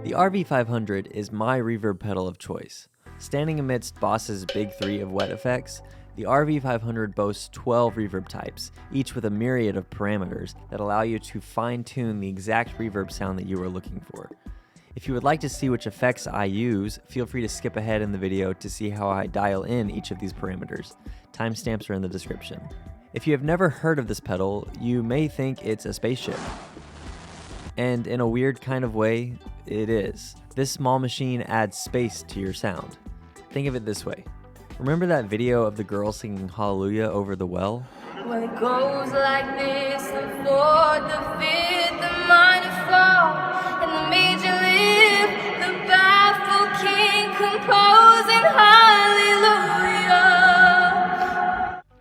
The RV-500 is my reverb pedal of choice. Standing amidst Boss's big three of wet effects, the RV-500 boasts 12 reverb types, each with a myriad of parameters that allow you to fine-tune the exact reverb sound that you are looking for. If you would like to see which effects I use, feel free to skip ahead in the video to see how I dial in each of these parameters. Timestamps are in the description. If you have never heard of this pedal, you may think it's a spaceship. And in a weird kind of way, it is. This small machine adds space to your sound. Think of it this way. Remember that video of the girl singing Hallelujah over the well? Well, it goes like this: the fourth, the fifth, the minor fall, and the major lift, the baffled king composing hallelujah.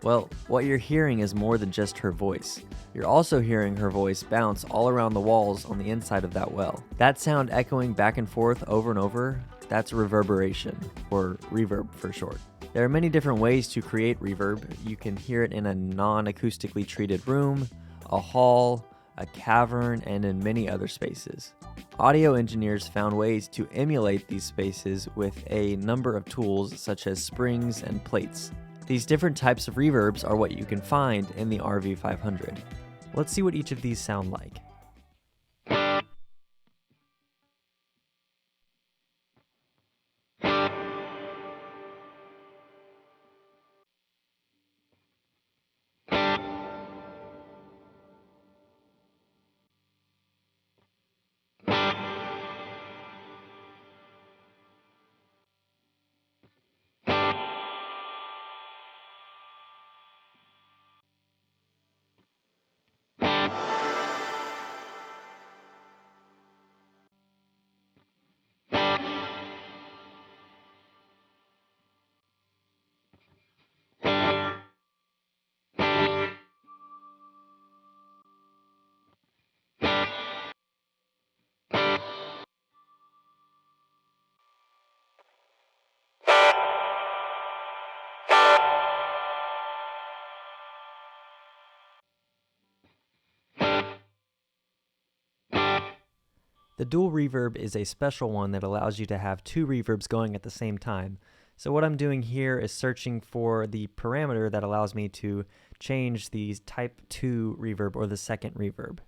Well, what you're hearing is more than just her voice. You're also hearing her voice bounce all around the walls on the inside of that well. That sound echoing back and forth over and over, that's reverberation, or reverb for short. There are many different ways to create reverb. You can hear it in a non-acoustically treated room, a hall, a cavern, and in many other spaces. Audio engineers found ways to emulate these spaces with a number of tools such as springs and plates. These different types of reverbs are what you can find in the RV-500. Let's see what each of these sound like. The dual reverb is a special one that allows you to have two reverbs going at the same time. So what I'm doing here is searching for the parameter that allows me to change the type 2 reverb or the second reverb.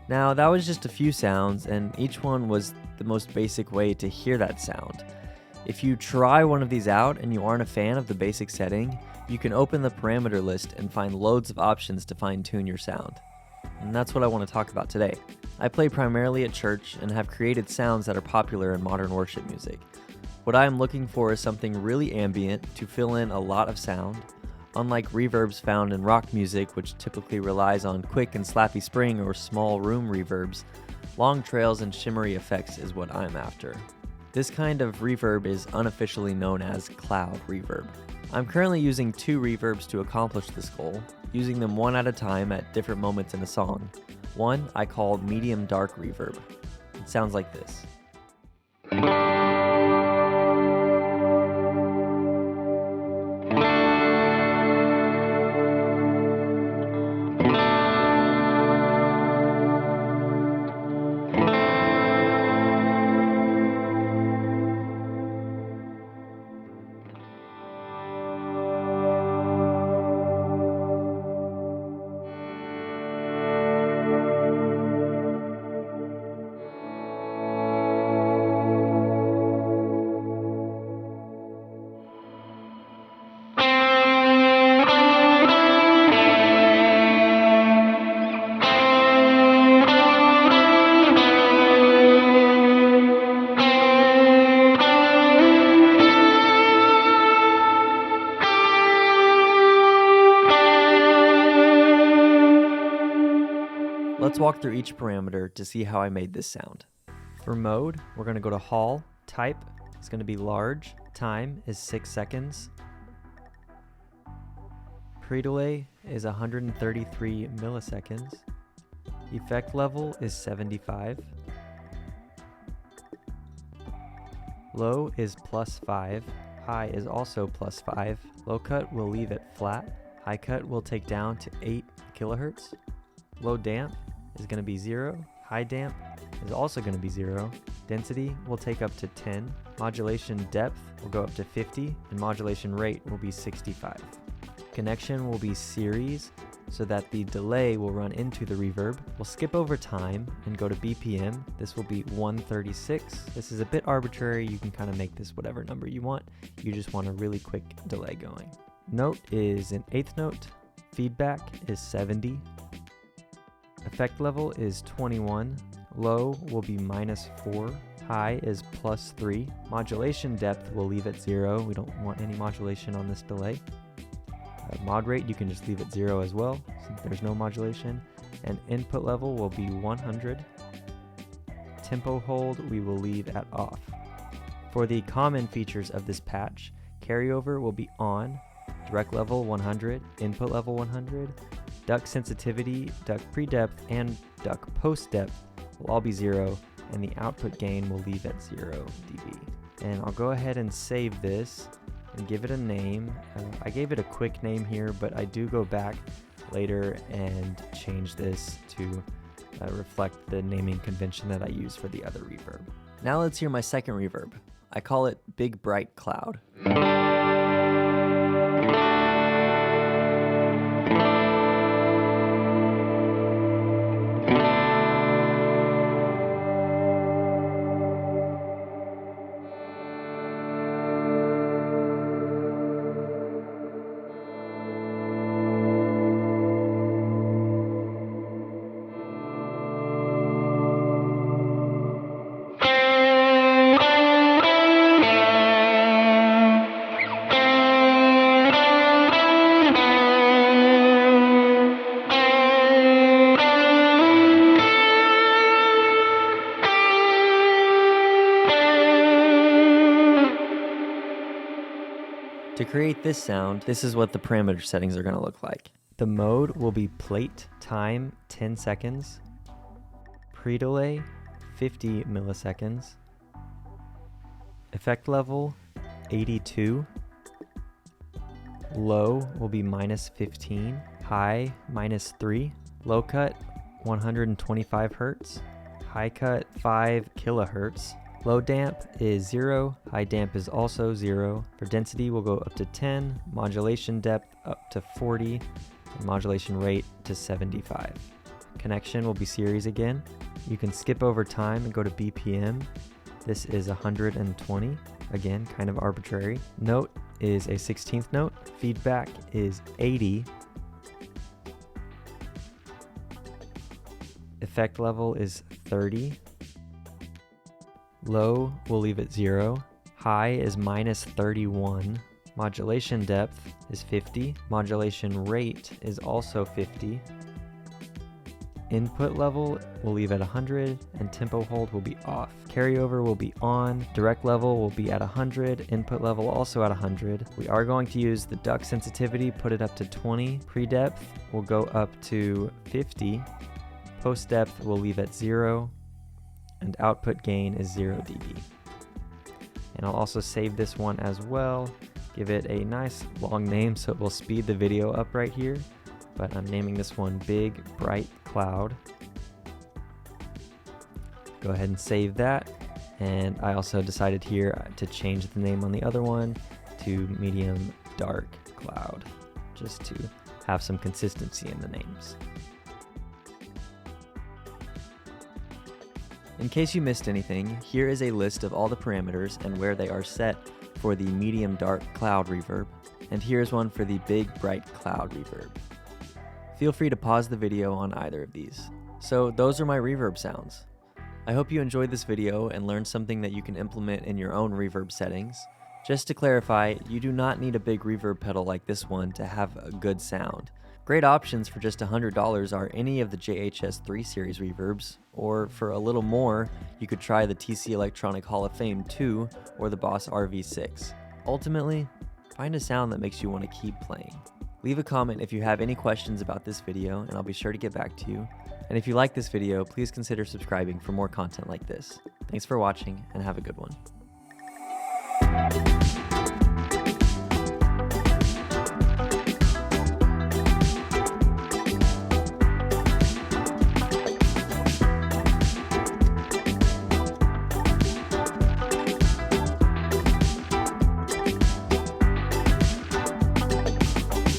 Now that was just a few sounds, and each one was the most basic way to hear that sound. If you try one of these out and you aren't a fan of the basic setting, you can open the parameter list and find loads of options to fine-tune your sound. And that's what I want to talk about today. I play primarily at church and have created sounds that are popular in modern worship music. What I am looking for is something really ambient to fill in a lot of sound. Unlike reverbs found in rock music, which typically relies on quick and slappy spring or small room reverbs, long trails and shimmery effects is what I'm after. This kind of reverb is unofficially known as cloud reverb. I'm currently using two reverbs to accomplish this goal, using them one at a time at different moments in a song. One I called medium dark reverb. It sounds like this. Let's walk through each parameter to see how I made this sound. For mode, we're going to go to Hall, Type, it's going to be large, time is 6 seconds, pre-delay is 133 milliseconds, effect level is 75, Low is +5, high is also +5. Low cut we'll leave it flat. High cut we'll take down to 8 kilohertz. Low damp is going to be 0. High damp is also going to be 0. Density will take up to 10. Modulation depth will go up to 50, and modulation rate will be 65. Connection will be series, so that the delay will run into the reverb. We'll skip over time and go to BPM. This will be 136. This is a bit arbitrary. You can kind of make this whatever number you want. You just want a really quick delay going. Note is an eighth note. Feedback is 70. Effect level is 21. Low will be -4. High is +3. Modulation depth we'll leave at 0. We don't want any modulation on this delay. Mod rate you can just leave at 0 as well, since there's no modulation. And input level will be 100. Tempo hold we will leave at off. For the common features of this patch, carryover will be on, direct level 100, input level 100, duck sensitivity, duck pre-depth, and duck post-depth will all be 0, and the output gain will leave at 0 dB. And I'll go ahead and save this and give it a name. I gave it a quick name here, but I do go back later and change this to reflect the naming convention that I use for the other reverb. Now let's hear my second reverb. I call it Big Bright Cloud. To create this sound, this is what the parameter settings are going to look like. The mode will be plate time 10 seconds, pre-delay 50 milliseconds, effect level 82, low will be -15, high -3, low cut 125 Hz, high cut 5 kilohertz. Low damp is 0, high damp is also 0. For density, we'll go up to 10, modulation depth up to 40, and modulation rate to 75. Connection will be series again. You can skip over time and go to BPM. This is 120, again, kind of arbitrary. Note is a 16th note. Feedback is 80. Effect level is 30. Low, we'll leave it 0. High is -31. Modulation depth is 50. Modulation rate is also 50. Input level, we'll leave at 100, and tempo hold will be off. Carryover will be on. Direct level will be at 100. Input level also at 100. We are going to use the duck sensitivity, put it up to 20. Pre-depth will go up to 50. Post-depth we'll leave at 0. And output gain is 0 dB. And I'll also save this one as well, give it a nice long name so it will speed the video up right here, but I'm naming this one Big Bright Cloud. Go ahead and save that, and I also decided here to change the name on the other one to Medium Dark Cloud, just to have some consistency in the names. In case you missed anything, here is a list of all the parameters and where they are set for the medium dark cloud reverb, and here's one for the big bright cloud reverb. Feel free to pause the video on either of these. So those are my reverb sounds. I hope you enjoyed this video and learned something that you can implement in your own reverb settings. Just to clarify, you do not need a big reverb pedal like this one to have a good sound. Great options for just $100 are any of the JHS 3 series reverbs, or for a little more, you could try the TC Electronic Hall of Fame 2 or the Boss RV-6. Ultimately, find a sound that makes you want to keep playing. Leave a comment if you have any questions about this video, and I'll be sure to get back to you. And if you like this video, please consider subscribing for more content like this. Thanks for watching, and have a good one.